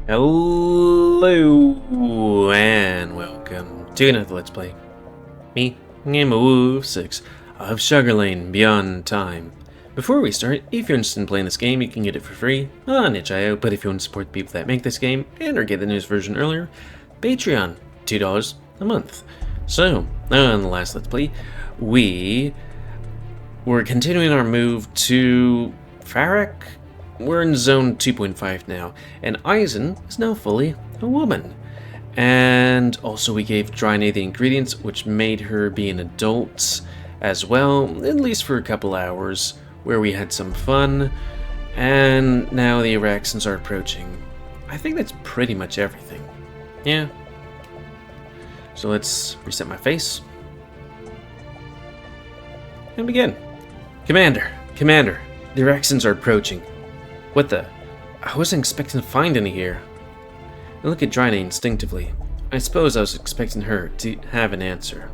Hello and welcome to another Let's Play. Me, GamerWolfSix of Shuggerlain Beyond Time. Before we start, if you're interested in playing this game, you can get it for free on itch.io, but if you want to support the people that make this game and or get the news version earlier, Patreon, $2 a month. So, on the last Let's Play, we were continuing our move to Farak. We're in zone 2.5 now, and Eisen is now fully a woman. And also we gave Drascys the ingredients, which made her be an adult as well, at least for a couple hours, where we had some fun. And now the Araxans are approaching. I think that's pretty much everything. Yeah. So let's reset my face. And begin. Commander, the Araxans are approaching. What the? I wasn't expecting to find any here. I look at Drascys instinctively. I suppose I was expecting her to have an answer.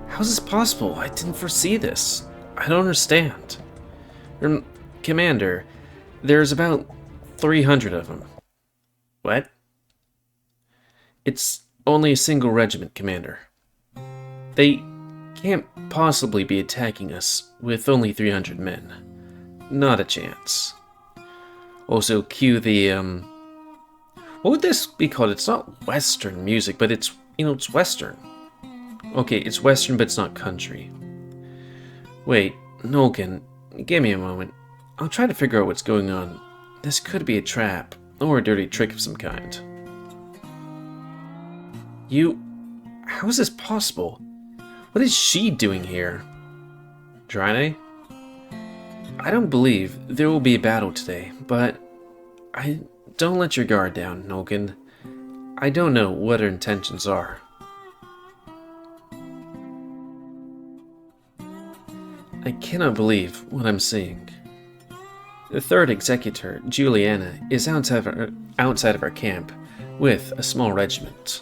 How is this possible? I didn't foresee this. I don't understand. Commander, there's about 300 of them. What? It's only a single regiment, Commander. They can't possibly be attacking us with only 300 men. Not a chance. Also, cue the, what would this be called? It's not Western music, but it's, it's Western. Okay, it's Western, but it's not country. Wait, Nulkan, give me a moment. I'll try to figure out what's going on. This could be a trap, or a dirty trick of some kind. How is this possible? What is she doing here? Drascys? I don't believe there will be a battle today, but don't let your guard down, Nulkan. I don't know what her intentions are. I cannot believe what I'm seeing. The third executor, Julianna, is outside of our camp with a small regiment.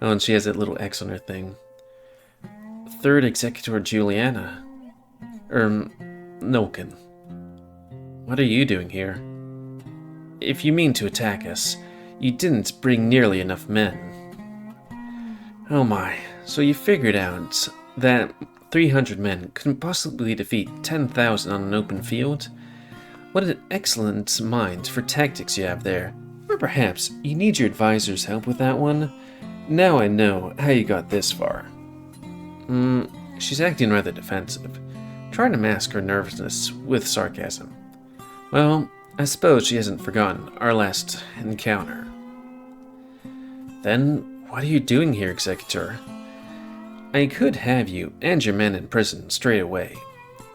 Oh, and she has that little X on her thing. Third executor, Julianna. Nulkan. What are you doing here? If you mean to attack us, you didn't bring nearly enough men. Oh my, so you figured out that 300 men couldn't possibly defeat 10,000 on an open field? What an excellent mind for tactics you have there. Or perhaps you need your advisor's help with that one? Now I know how you got this far. She's acting rather defensive, trying to mask her nervousness with sarcasm. Well, I suppose she hasn't forgotten our last encounter. Then, what are you doing here, Executor? I could have you and your men in prison straight away.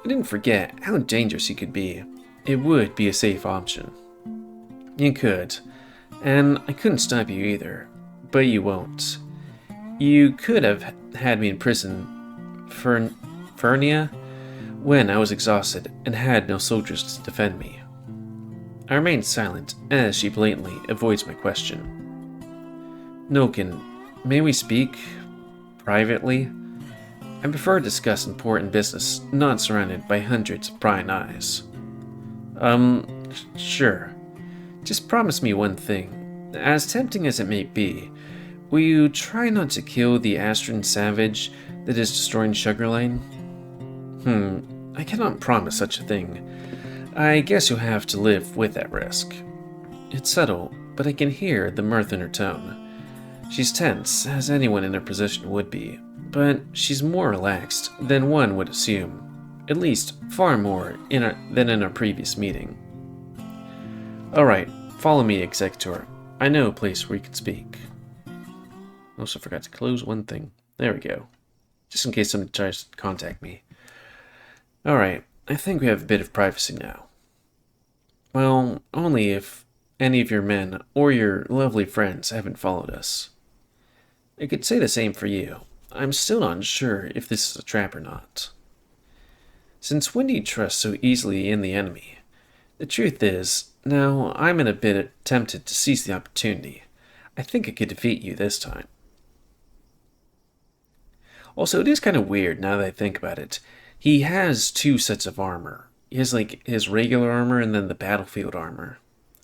I didn't forget how dangerous you could be. It would be a safe option. You could, and I couldn't stop you either, but you won't. You could have had me in prison for Fernia when I was exhausted and had no soldiers to defend me. I remained silent as she blatantly avoids my question. Nulkan, may we speak privately? I prefer to discuss important business not surrounded by hundreds of prying eyes. Sure. Just promise me one thing. As tempting as it may be, will you try not to kill the Astran savage that is destroying Shuggerlain? I cannot promise such a thing. I guess you'll have to live with that risk. It's subtle, but I can hear the mirth in her tone. She's tense, as anyone in her position would be, but she's more relaxed than one would assume. At least, far more than in our previous meeting. Alright, follow me, Executor. I know a place where you can speak. Also forgot to close one thing. There we go. Just in case somebody tries to contact me. Alright, I think we have a bit of privacy now. Well, only if any of your men or your lovely friends haven't followed us. I could say the same for you. I'm still not sure if this is a trap or not. Since when do you trust so easily in the enemy? The truth is, now I'm in a bit tempted to seize the opportunity. I think I could defeat you this time. Also, it is kind of weird now that I think about it. He has two sets of armor. He has like his regular armor and then the battlefield armor.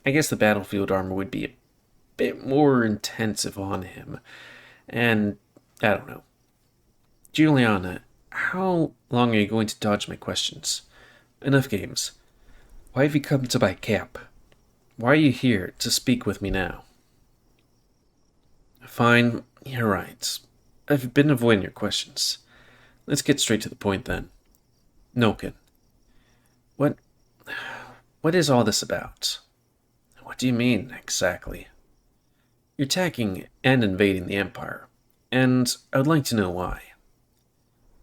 I guess the battlefield armor would be a bit more intensive on him. And I don't know. Julianna, how long are you going to dodge my questions? Enough games. Why have you come to my camp? Why are you here to speak with me now? Fine, you're right. I've been avoiding your questions. Let's get straight to the point then. Nulkan, what is all this about? What do you mean, exactly? You're attacking and invading the Empire, and I would like to know why.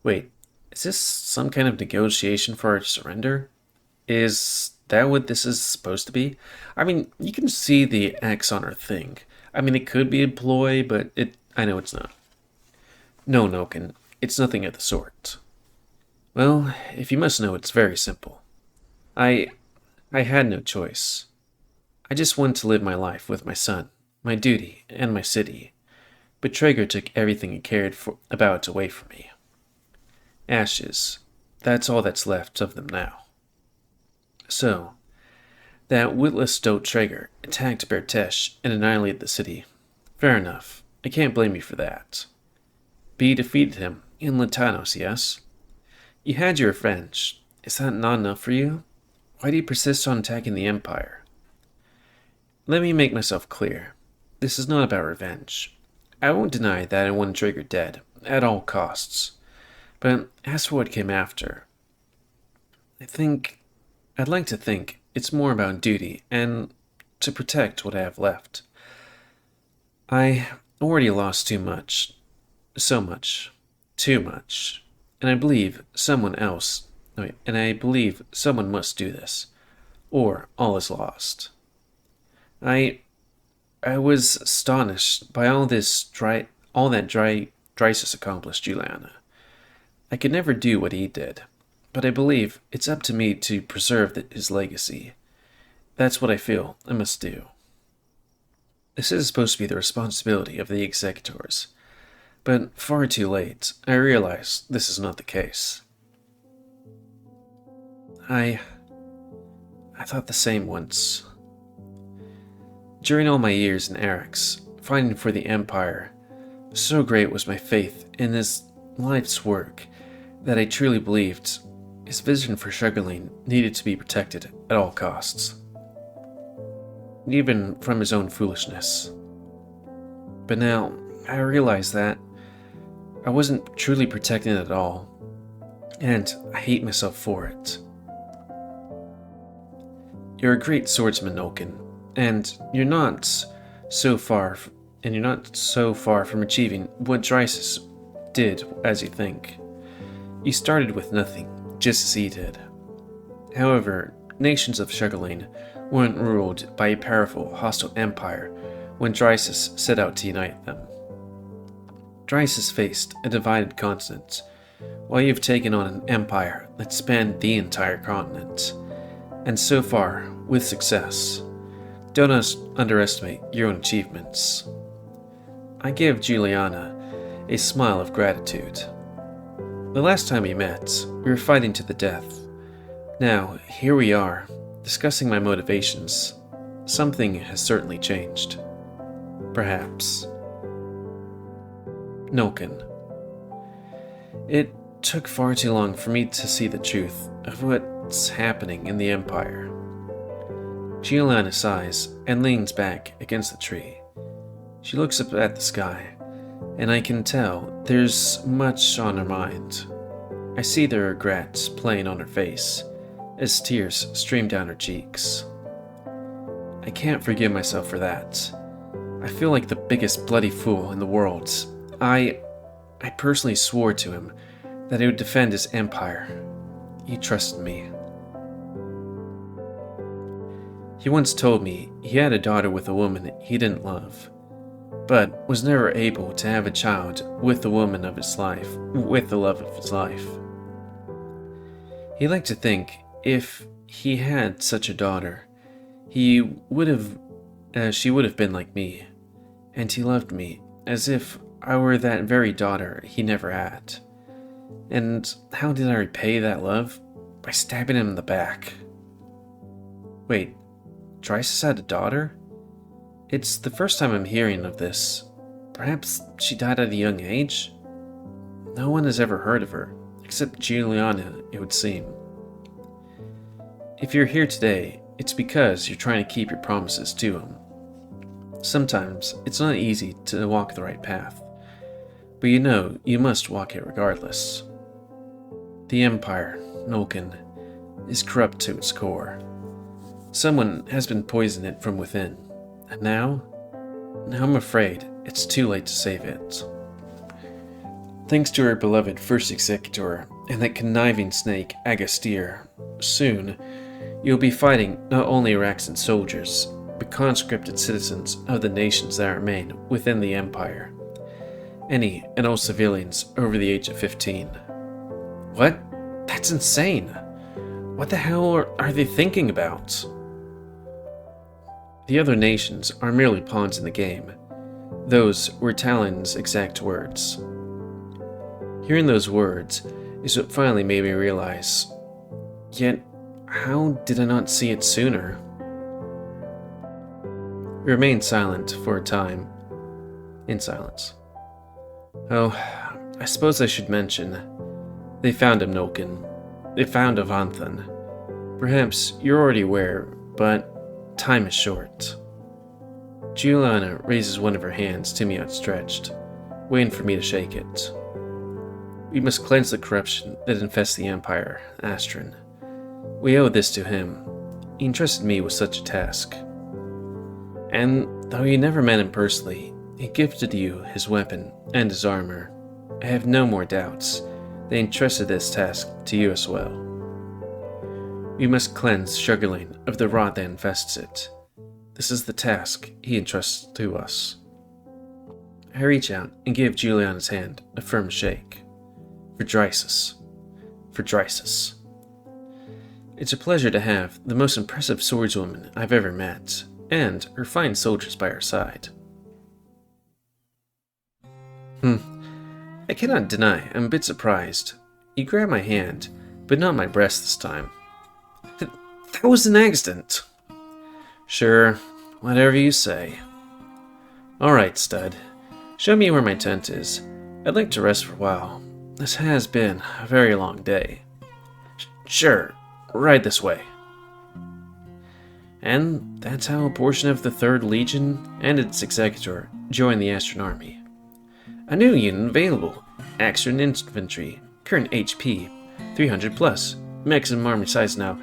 Wait, is this some kind of negotiation for our surrender? Is that what this is supposed to be? I mean, you can see the X on our thing. I mean, it could be a ploy, but I know it's not. No, Nulkan, it's nothing of the sort. Well, if you must know, it's very simple. I had no choice. I just wanted to live my life with my son, my duty, and my city. But Traeger took everything he cared about away from me. Ashes. That's all that's left of them now. So, that witless stoat Traeger attacked Bertesh and annihilated the city. Fair enough. I can't blame you for that. But you defeated him in Latanos, yes? You had your revenge. Is that not enough for you? Why do you persist on attacking the Empire? Let me make myself clear. This is not about revenge. I won't deny that I want Traeger dead, at all costs. But as for what came after, I'd like to think it's more about duty and to protect what I have left. I already lost too much. So much. Too much. And I believe someone must do this, or all is lost. I was astonished by all that Drascys accomplished, Julianna. I could never do what he did, but I believe it's up to me to preserve his legacy. That's what I feel I must do. This is supposed to be the responsibility of the executors, but far too late, I realize this is not the case. I thought the same once. During all my years in Arix, fighting for the Empire, so great was my faith in his life's work that I truly believed his vision for Shuggerlain needed to be protected at all costs, even from his own foolishness. But now, I realize that I wasn't truly protecting it at all, and I hate myself for it. You're a great swordsman, Nulkan, and you're not so far from achieving what Drascys did as you think. You started with nothing, just as he did. However, nations of Shuggerlain weren't ruled by a powerful, hostile empire when Drascys set out to unite them. Drascys faced a divided continent, while you've taken on an empire that spanned the entire continent, and so far, with success. Don't underestimate your own achievements. I give Julianna a smile of gratitude. The last time we met, we were fighting to the death. Now, here we are, discussing my motivations. Something has certainly changed. Perhaps. Nulkan. It took far too long for me to see the truth of what's happening in the Empire. Julianna sighs and leans back against the tree. She looks up at the sky, and I can tell there's much on her mind. I see the regret playing on her face as tears stream down her cheeks. I can't forgive myself for that. I feel like the biggest bloody fool in the world. I personally swore to him that he would defend his empire. He trusted me. He once told me he had a daughter with a woman he didn't love, but was never able to have a child with the woman of his life, with the love of his life. He liked to think if he had such a daughter, she would have been like me, and he loved me as if I were that very daughter he never had. And how did I repay that love? By stabbing him in the back. Wait, Drascys had a daughter? It's the first time I'm hearing of this. Perhaps she died at a young age? No one has ever heard of her, except Julianna, it would seem. If you're here today, it's because you're trying to keep your promises to him. Sometimes it's not easy to walk the right path, but you know you must walk it regardless. The Empire, Nulkan, is corrupt to its core. Someone has been poisoning it from within, and now I'm afraid it's too late to save it. Thanks to our beloved first executor and that conniving snake Ashtera, soon you'll be fighting not only Araxan soldiers, but conscripted citizens of the nations that remain within the Empire. Any and all civilians over the age of 15. What? That's insane! What the hell are they thinking about? The other nations are merely pawns in the game. Those were Talon's exact words. Hearing those words is what finally made me realize. Yet, how did I not see it sooner? We remained silent for a time. In silence. Oh, I suppose I should mention. They found him, Nulkan. They found Avanthan. Perhaps you're already aware, but time is short. Julianna raises one of her hands to me outstretched, waiting for me to shake it. We must cleanse the corruption that infests the Empire, Astron. We owe this to him. He entrusted me with such a task. And though you never met him personally, he gifted you his weapon and his armor. I have no more doubts. They entrusted this task to you as well. We must cleanse Shuggerlain of the rot that infests it. This is the task he entrusts to us. I reach out and give Julianna's hand a firm shake. For Drascys. For Drascys. It's a pleasure to have the most impressive swordswoman I've ever met, and her fine soldiers by her side. I cannot deny I'm a bit surprised. You grabbed my hand, but not my breast this time. That was an accident. Sure, whatever you say. Alright, stud. Show me where my tent is. I'd like to rest for a while. This has been a very long day. Sure, right this way. And that's how a portion of the 3rd Legion and its executor joined the Astron Army. A new unit available, Astron Infantry, current HP 300 plus, maximum army size now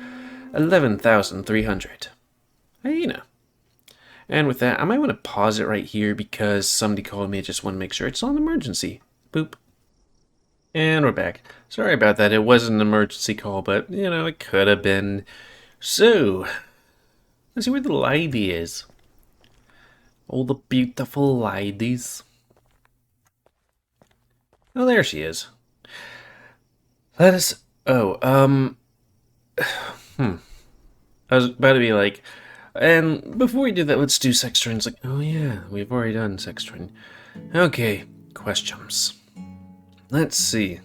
11,300. Hyena. And with that, I might want to pause it right here because somebody called me. I just want to make sure it's not an emergency. Boop. And we're back. Sorry about that. It wasn't an emergency call, but, you know, it could have been. So, let's see where the lady is. All the beautiful ladies. Oh, there she is. Let us... Oh, I was about to be like... And before we do that, let's do sex trends. Like, oh yeah, we've already done sex trend. Okay, questions. Let's see.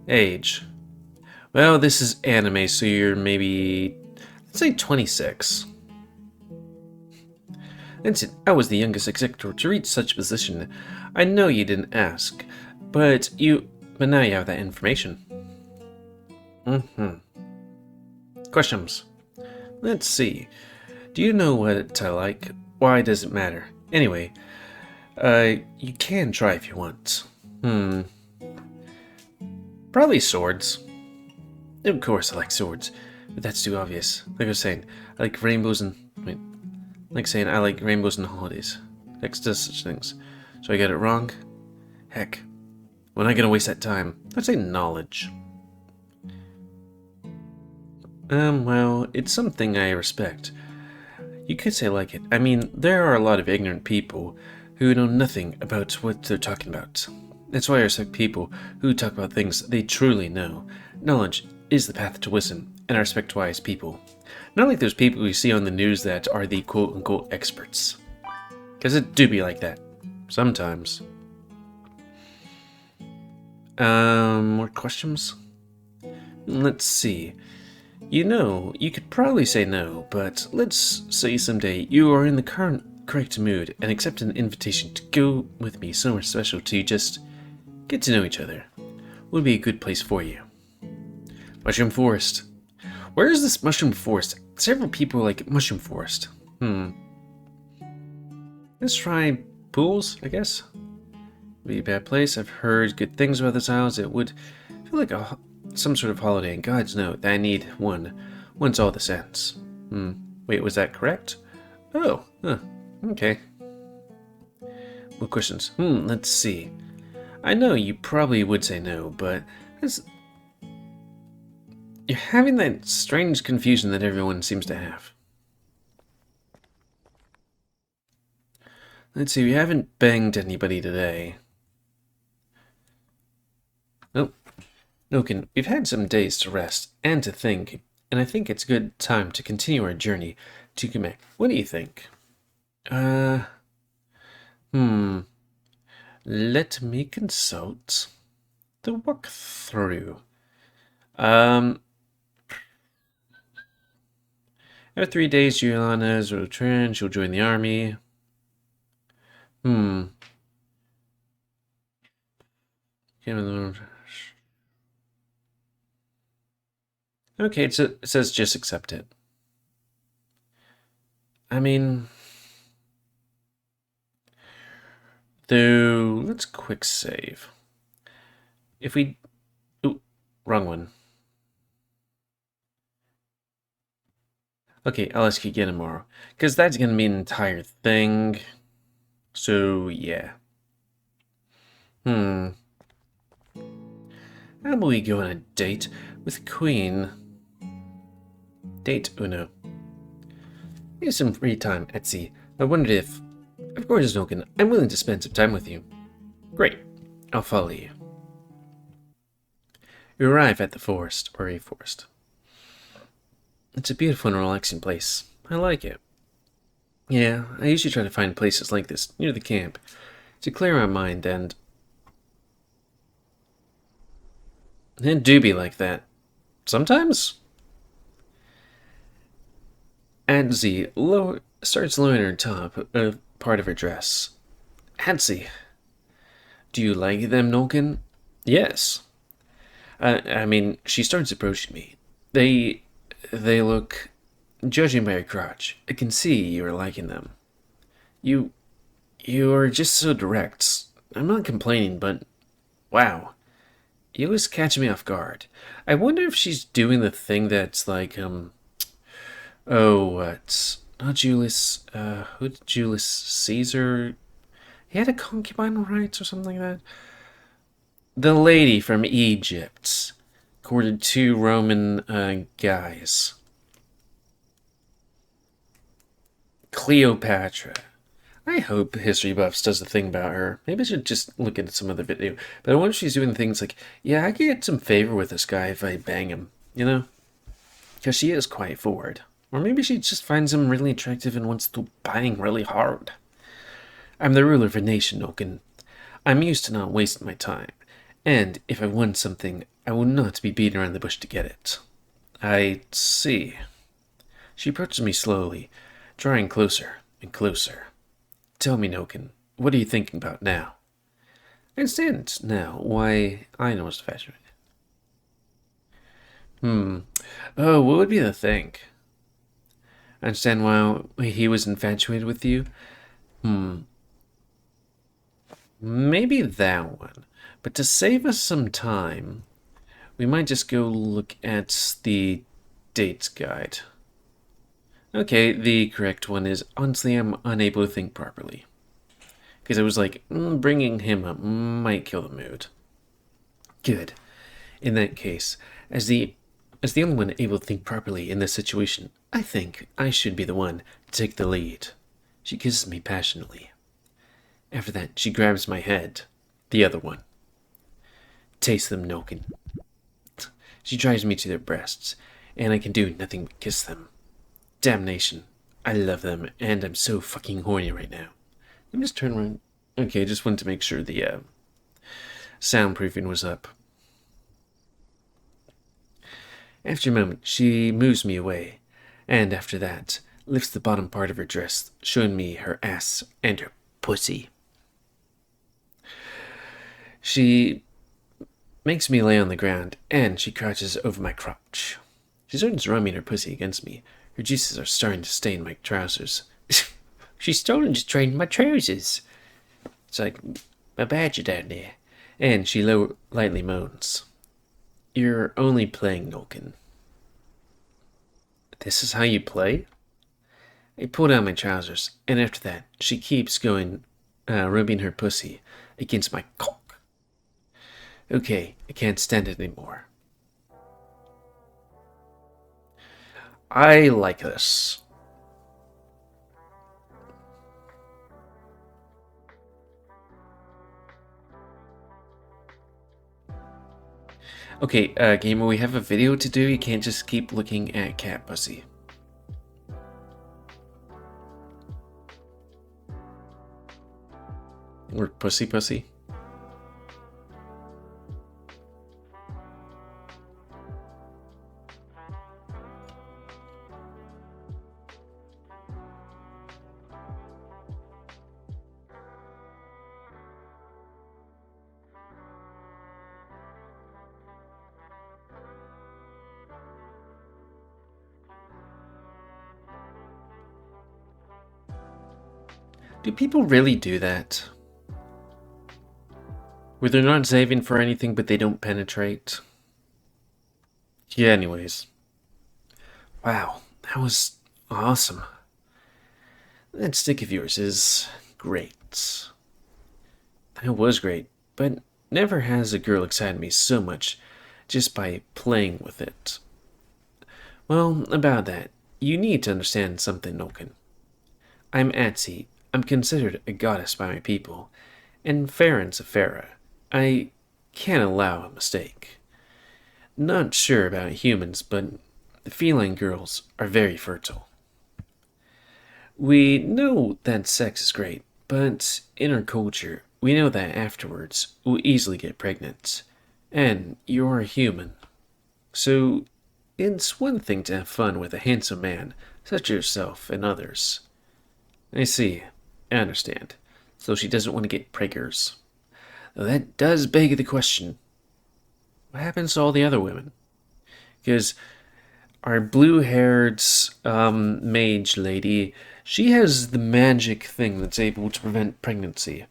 Age. Well, this is anime, so you're maybe... let's say 26. That's it. I was the youngest executor to reach such a position. I know you didn't ask, but now you have that information. Questions. Let's see. Do you know what I like? Why does it matter? Anyway, you can try if you want. Probably swords. Of course I like swords, but that's too obvious. Like I was saying, I like rainbows and... wait. Like saying I like rainbows and holidays. X does such things. So I get it wrong? Heck. When am I gonna waste that time? I'd say knowledge. Well, it's something I respect. You could say like it. I mean, there are a lot of ignorant people who know nothing about what they're talking about. That's why I respect people who talk about things they truly know. Knowledge is the path to wisdom, and I respect wise people. Not like those people you see on the news that are the quote-unquote experts. Because it do be like that. Sometimes. More questions? Let's see. You know, you could probably say no, but let's say someday you are in the correct mood and accept an invitation to go with me somewhere special to just get to know each other. Would be a good place for you. Mushroom Forest. Where is this Mushroom Forest? Several people like Mushroom Forest. Let's try pools, I guess. Be a bad place. I've heard good things about this house. It would feel like some sort of holiday, and gods know that I need one once all this ends. Wait, was that correct? Oh, okay. More questions. Let's see. I know you probably would say no, but you're having that strange confusion that everyone seems to have. Let's see, we haven't banged anybody today. Nope. Nulkan, we've had some days to rest and to think, and I think it's a good time to continue our journey to Quebec. What do you think? Let me consult the walkthrough. After 3 days, Julianna will return. She'll join the army. Okay, it says just accept it. I mean, though, let's quick save. If we... Ooh, wrong one. Okay, I'll ask you again tomorrow. Because that's going to be an entire thing. So, yeah. How about we go on a date with Queen? Date uno. We have some free time at sea. I wondered if... Of course, Nulkan, I'm willing to spend some time with you. Great. I'll follow you. You arrive at the forest, or a forest. It's a beautiful and relaxing place. I like it. Yeah, I usually try to find places like this near the camp to clear my mind and it do be like that. Sometimes. Adzi starts lowering her top, part of her dress. Adzi, do you like them, Nulkan? Yes. I mean, she starts approaching me. They look... Judging by your crotch, I can see you are liking them. You are just so direct. I'm not complaining, but... Wow. You always catch me off guard. I wonder if she's doing the thing that's like, it's not Julius, who did Julius Caesar? He had a concubine rights or something like that? The lady from Egypt courted 2 Roman, guys. Cleopatra. I hope History Buffs does a thing about her. Maybe I should just look into some other video. But I wonder if she's doing things like, yeah, I could get some favor with this guy if I bang him, you know? Because she is quite forward. Or maybe she just finds him really attractive and wants to bang really hard. I'm the ruler of a nation, Nulkan. I'm used to not wasting my time. And if I want something, I will not be beating around the bush to get it. I see. She approaches me slowly, drawing closer and closer. Tell me, Nulkan, what are you thinking about now? I understand now why I know it's infatuated. Oh, what would be the thing? I understand why he was infatuated with you? Maybe that one. But to save us some time, we might just go look at the dates guide. Okay, the correct one is, honestly, I'm unable to think properly. Because I was like, bringing him up might kill the mood. Good. In that case, as the only one able to think properly in this situation, I think I should be the one to take the lead. She kisses me passionately. After that, she grabs my head, the other one. Taste them, Nulkan. She drives me to their breasts, and I can do nothing but kiss them. Damnation. I love them, and I'm so fucking horny right now. Let me just turn around. Okay, just wanted to make sure the soundproofing was up. After a moment, she moves me away, and after that, lifts the bottom part of her dress, showing me her ass and her pussy. She makes me lay on the ground, and she crouches over my crotch. She starts rubbing her pussy against me. Her juices are starting to stain my trousers. She's starting to stain my trousers. It's like a badger down there. And she lightly moans. You're only playing, Nulkan. This is how you play? I pull down my trousers, and after that, she keeps going, rubbing her pussy against my cock. Okay, I can't stand it anymore. I like this. Okay, gamer, we have a video to do. You can't just keep looking at cat pussy. Or pussy. Do people really do that? Where they're not saving for anything, but they don't penetrate? Yeah, anyways. Wow, that was awesome. That stick of yours is great. That was great, but never has a girl excited me so much just by playing with it. Well, about that, you need to understand something, Nulkan. I'm Atsi. I'm considered a goddess by my people, and Farron's a pharaoh. I can't allow a mistake. Not sure about humans, but the feline girls are very fertile. We know that sex is great, but in our culture, we know that afterwards we'll easily get pregnant. And you're a human. So it's one thing to have fun with a handsome man, such as yourself and others. I see. I understand. So she doesn't want to get preggers. Though that does beg the question. What happens to all the other women? Because our blue-haired mage lady, she has the magic thing that's able to prevent pregnancy.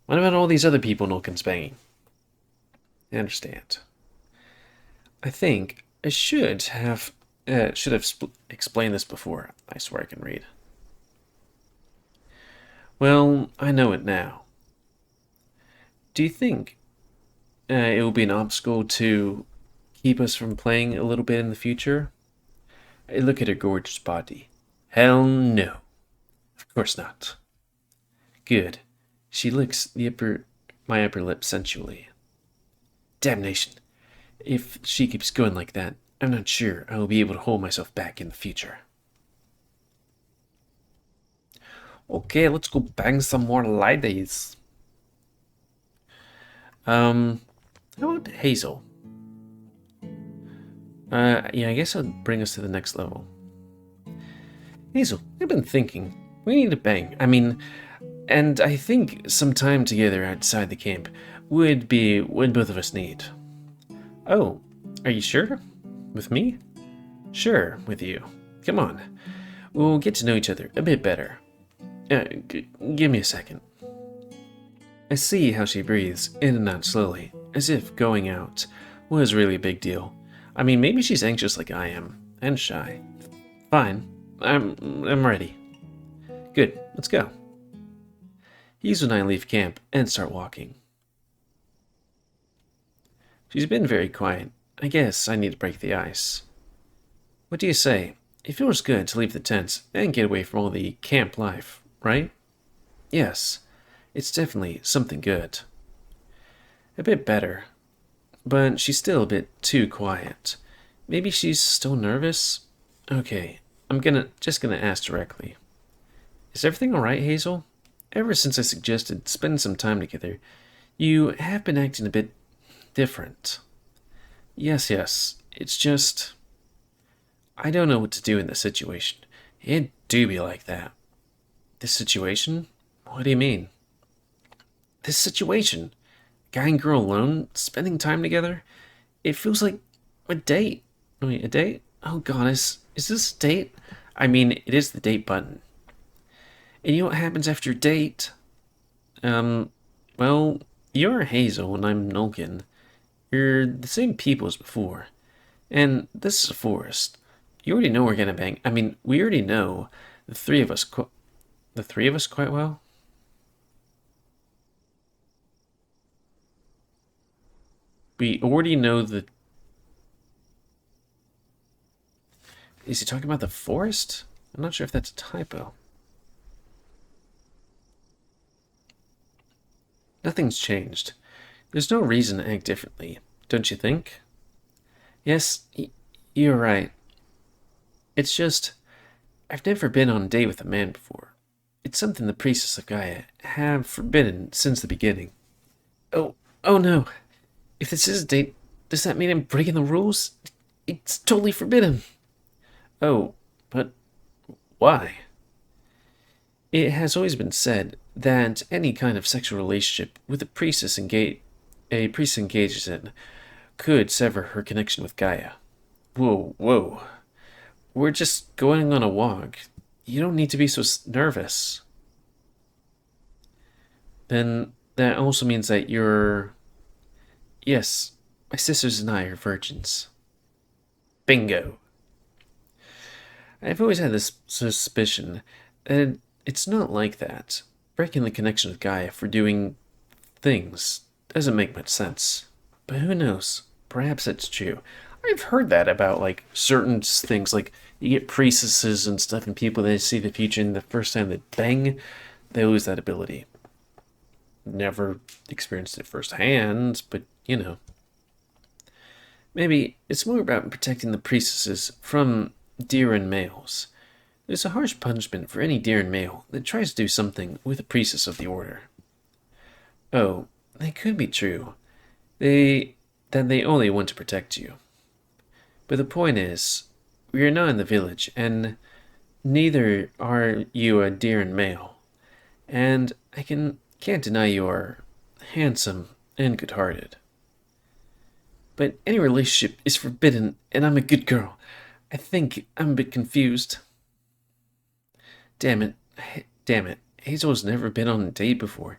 What about all these other people Nulkan's banging? I understand. I think I should have explained this before. I swear I can read. Well, I know it now. Do you think it will be an obstacle to keep us from playing a little bit in the future? I look at her gorgeous body. Hell no. Of course not. Good. She licks my upper lip sensually. Damnation. If she keeps going like that, I'm not sure I will be able to hold myself back in the future. Okay, let's go bang some more ladies. How about Hazel? Yeah, I guess I'll bring us to the next level. Hazel, I've been thinking. We need to bang. And I think some time together outside the camp would be what both of us need. Oh, are you sure? With me? Sure, with you. Come on. We'll get to know each other a bit better. Give me a second. I see how she breathes in and out slowly, as if going out was really a big deal. Maybe she's anxious like I am, and shy. Fine, I'm ready. Good, let's go. Hazel and I leave camp and start walking. She's been very quiet. I guess I need to break the ice. What do you say? It feels good to leave the tents and get away from all the camp life, right? Yes, it's definitely something good. A bit better, but she's still a bit too quiet. Maybe she's still nervous? Okay, I'm just gonna ask directly. Is everything alright, Hazel? Ever since I suggested spend some time together, you have been acting a bit different. Yes, It's just... I don't know what to do in this situation. It do be like that. This situation? What do you mean? This situation? Guy and girl alone, spending time together? It feels like a date. Wait, a date? Oh god, is this a date? I mean, it is the date button. And you know what happens after a date? Well, you're Hazel and I'm Nulkan. You're the same people as before. And this is a forest. You already know we're gonna bang. I mean, we already know the three of us quite well. We already know the... Is he talking about the forest? I'm not sure if that's a typo. Nothing's changed. There's no reason to act differently, don't you think? Yes, you're right. It's just, I've never been on a date with a man before. It's something the priestess of Gaia have forbidden since the beginning. Oh no. If this is a date, does that mean I'm breaking the rules? It's totally forbidden. Oh, but why? It has always been said that any kind of sexual relationship with a priest engages in could sever her connection with Gaia. Whoa. We're just going on a walk. You don't need to be so nervous. Then that also means that you're... Yes, my sisters and I are virgins. Bingo. I've always had this suspicion that it's not like that. Breaking the connection with Gaia for doing things doesn't make much sense. But who knows? Perhaps it's true. I've heard that about, like, certain things, like, you get priestesses and stuff, and people that see the future, and the first time they bang, they lose that ability. Never experienced it firsthand, but, you know. Maybe it's more about protecting the priestesses from Diran males. There's a harsh punishment for any Diran male that tries to do something with a priestess of the order. Oh, that could be true. They only want to protect you. But the point is, we are not in the village, and neither are you a Diran male. And I can't deny you are handsome and good-hearted. But any relationship is forbidden, and I'm a good girl. I think I'm a bit confused. Damn it. Hazel's never been on a date before.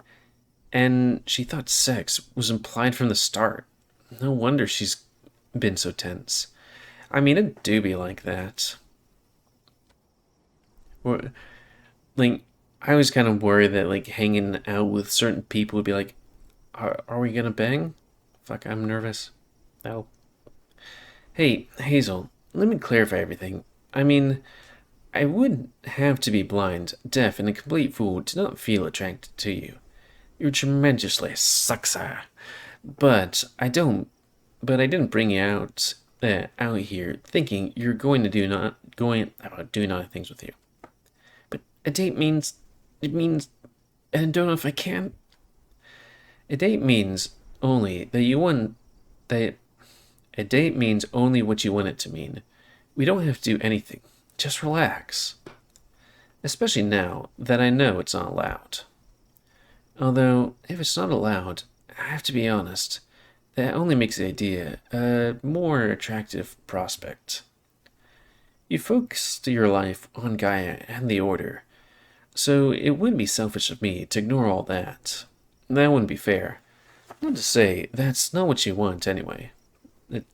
And she thought sex was implied from the start. No wonder she's been so tense. I mean, it do be like that. Or, like, I was kind of worried that, like, hanging out with certain people would be like, are we gonna bang? Fuck, I'm nervous. No. Hey, Hazel, let me clarify everything. I mean, I would have to be blind, deaf, and a complete fool to not feel attracted to you. You're tremendously sexy. But I didn't bring you out here thinking you're going to do naughty things with you. But a date means, and I don't know if I can. A date means only that you want that. A date means only what you want it to mean. We don't have to do anything. Just relax. Especially now that I know it's not allowed. Although, if it's not allowed, I have to be honest, that only makes the idea a more attractive prospect. You focused your life on Gaia and the Order, so it wouldn't be selfish of me to ignore all that. That wouldn't be fair. Not to say that's not what you want anyway.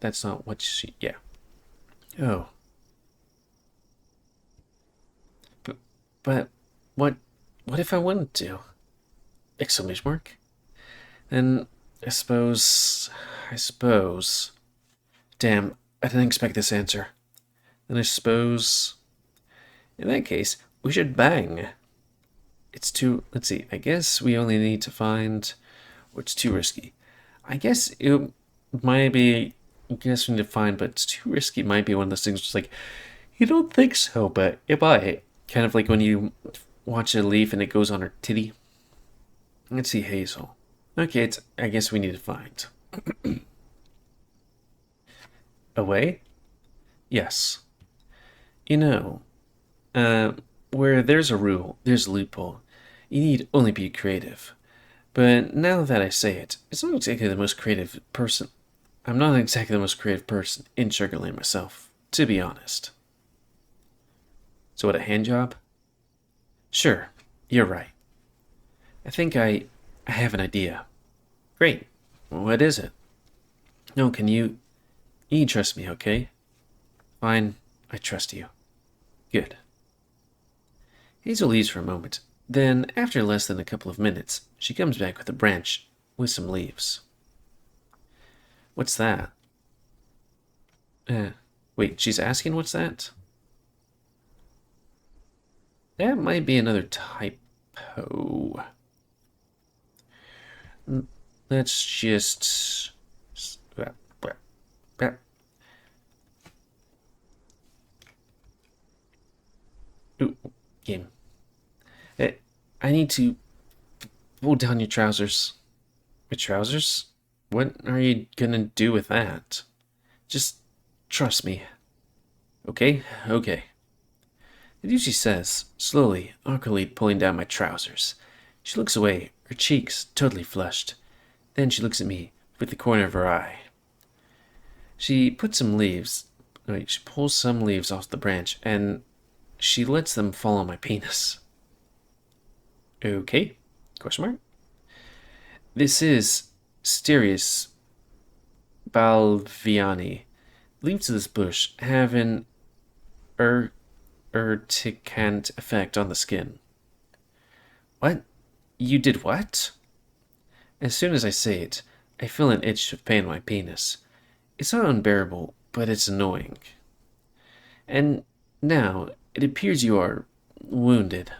That's not what she... yeah. Oh. But what if I wanted to? Exclamation mark? Then I suppose... Damn, I didn't expect this answer. Then I suppose... In that case, we should bang. It's too... Let's see, I guess we only need to find... what's too risky. I guess it might be... I guess we need to find, but it's too risky. It might be one of those things just like, you don't think so, but it might. Kind of like when you watch a leaf and it goes on her titty. Let's see, Hazel. Okay, I guess we need to find. Away? Yes. You know, uh, where there's a rule, there's a loophole. You need only be creative. But now that I say it, it's not exactly the most creative person. I'm not exactly the most creative person in Shuggerlain myself, to be honest. So what, a hand job? Sure, you're right. I have an idea. Great. What is it? No, you trust me, okay? Fine, I trust you. Good. Hazel leaves for a moment. Then, after less than a couple of minutes, she comes back with a branch with some leaves. What's that? Wait, she's asking what's that? That might be another typo. Let's just... Ooh, game. I need to pull down your trousers. My trousers? What are you gonna do with that? Just trust me. Okay? Okay. The she says, slowly, awkwardly pulling down my trousers. She looks away, her cheeks totally flushed. Then she looks at me with the corner of her eye. She pulls some leaves off the branch, and she lets them fall on my penis. Okay? Question mark? This is Sterius Balviani. Leaves of this bush have an urticant effect on the skin. What? You did what? As soon as I say it, I feel an itch of pain in my penis. It's not unbearable, but it's annoying. And now, it appears you are wounded.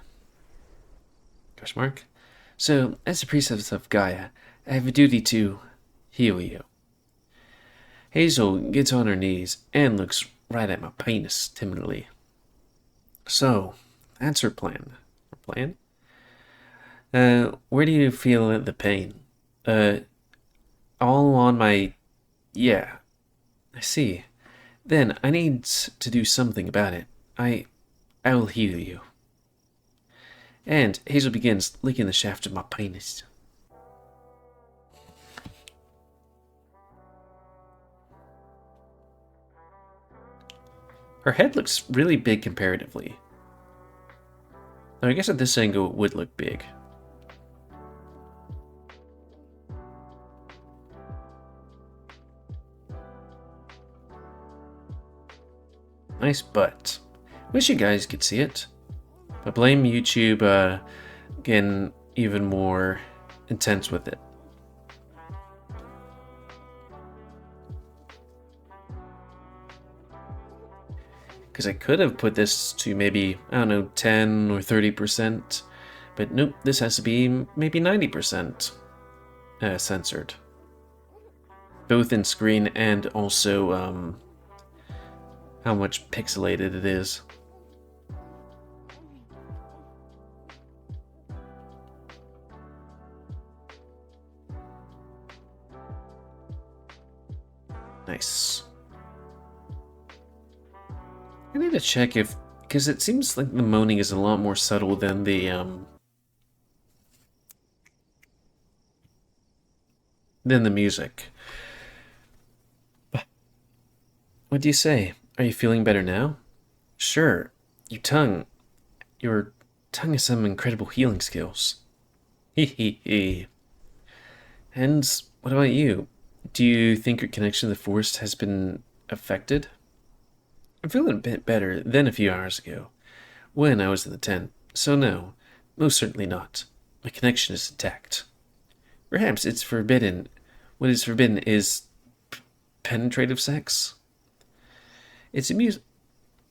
Question mark? So, as a priestess of Gaia, I have a duty to heal you. Hazel gets on her knees and looks right at my penis timidly. So, that's her plan. Her plan? Where do you feel the pain? All on my... Yeah, I see. Then I need to do something about it. I will heal you. And Hazel begins licking the shaft of my penis. Her head looks really big comparatively. Now, I guess at this angle it would look big. Nice butt. Wish you guys could see it. But blame YouTube getting even more intense with it. Because I could have put this to maybe, I don't know, 10 or 30%. But nope, this has to be maybe 90% censored. Both in screen and also how much pixelated it is. Nice. I need to check if, because it seems like the moaning is a lot more subtle than the music. What do you say? Are you feeling better now? Sure. Your tongue has some incredible healing skills. Hee hee hee. And what about you? Do you think your connection to the forest has been affected? I'm feeling a bit better than a few hours ago, when I was in the tent, so no, most certainly not. My connection is intact. Perhaps it's forbidden. What is forbidden is penetrative sex? It's amusing.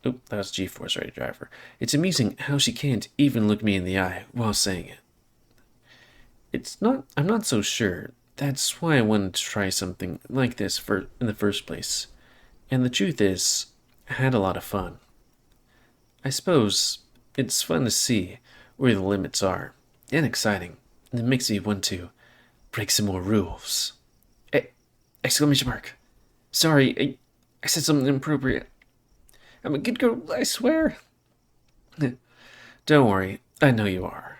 Oh, that was G-Force Ready Driver. It's amusing how she can't even look me in the eye while saying it. I'm not so sure. That's why I wanted to try something like this in the first place. And the truth is, I had a lot of fun. I suppose it's fun to see where the limits are, and exciting, and it makes me want to break some more rules. Exclamation mark. Sorry, I said something inappropriate. I'm a good girl, I swear. Don't worry, I know you are.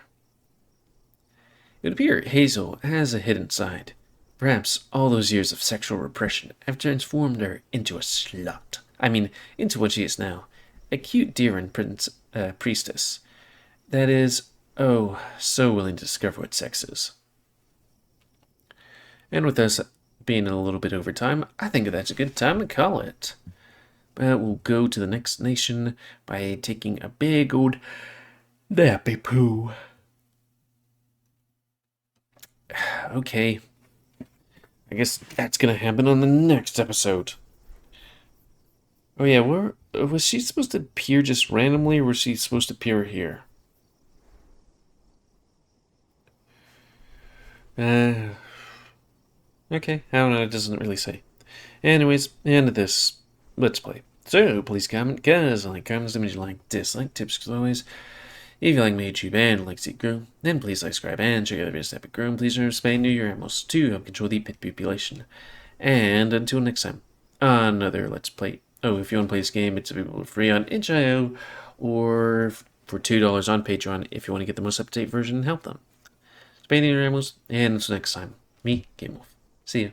It would appear Hazel has a hidden side. Perhaps all those years of sexual repression have transformed her into a slut. I mean, into what she is now. A cute deer and priestess. That is, oh, so willing to discover what sex is. And with us being a little bit over time, I think that's a good time to call it. But we'll go to the next nation by taking a big old nappy poo. Okay. I guess that's gonna happen on the next episode. Oh yeah, where was she supposed to appear just randomly, or was she supposed to appear here? Okay, I don't know, it doesn't really say. Anyways, end of this Let's Play. So, please comment, guys, like, comments, image, like, dislike, tips, as always. If you like my YouTube and like to see it grow, then please like, subscribe, and check out the videos that have grown. Please remember to spay new your animals to help control the pet population. And until next time, another Let's Play. Oh, if you want to play this game, it's available free on itch.io or for $2 on Patreon if you want to get the most up-to-date version and help them. Spay new your animals, and until next time, me, Game Wolf. See ya.